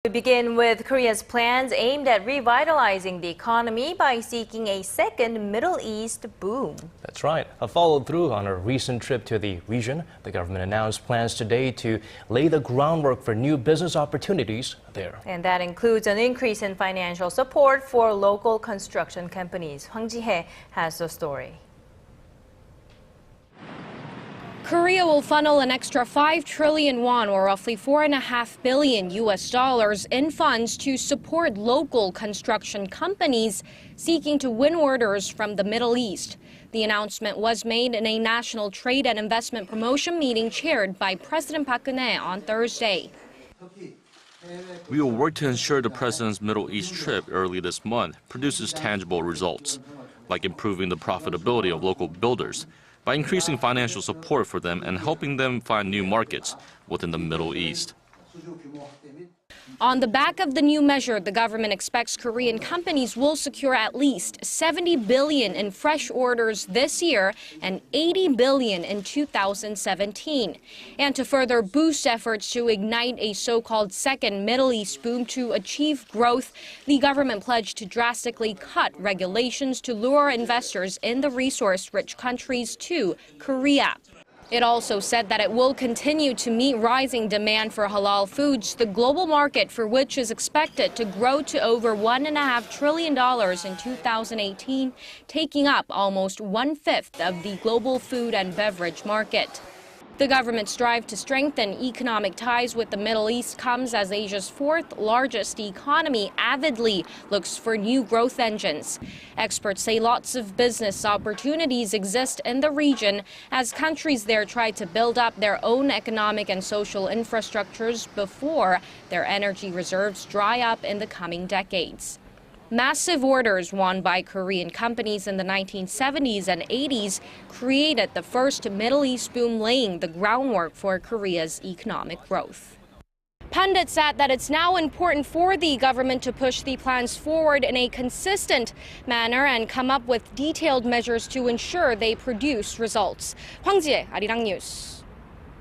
We begin with Korea's plans aimed at revitalizing the economy by seeking a second Middle East boom. That's right. A follow-through on a recent trip to the region, the government announced plans today to lay the groundwork for new business opportunities there. And that includes an increase in financial support for local construction companies. Hwang Ji-hye has the story. Korea will funnel an extra 5 trillion won, or roughly $4.5 billion in funds to support local construction companies seeking to win orders from the Middle East. The announcement was made in a national trade and investment promotion meeting chaired by President Park Geun-hye on Thursday. We will work to ensure the president's Middle East trip early this month produces tangible results, like improving the profitability of local builders, by increasing financial support for them and helping them find new markets within the Middle East. On the back of the new measure, the government expects Korean companies will secure at least 70 billion in fresh orders this year and 80 billion in 2017. And to further boost efforts to ignite a so-called second Middle East boom to achieve growth, the government pledged to drastically cut regulations to lure investors in the resource-rich countries to Korea. It also said that it will continue to meet rising demand for halal foods, the global market for which is expected to grow to over $1.5 trillion in 2018, taking up almost 1/5 of the global food and beverage market. The government's drive to strengthen economic ties with the Middle East comes as Asia's fourth largest economy avidly looks for new growth engines. Experts say lots of business opportunities exist in the region as countries there try to build up their own economic and social infrastructures before their energy reserves dry up in the coming decades. Massive orders won by Korean companies in the 1970s and 80s created the first Middle East boom, laying the groundwork for Korea's economic growth. Pundits said that it's now important for the government to push the plans forward in a consistent manner and come up with detailed measures to ensure they produce results. Hwang Ji-hye, Arirang News.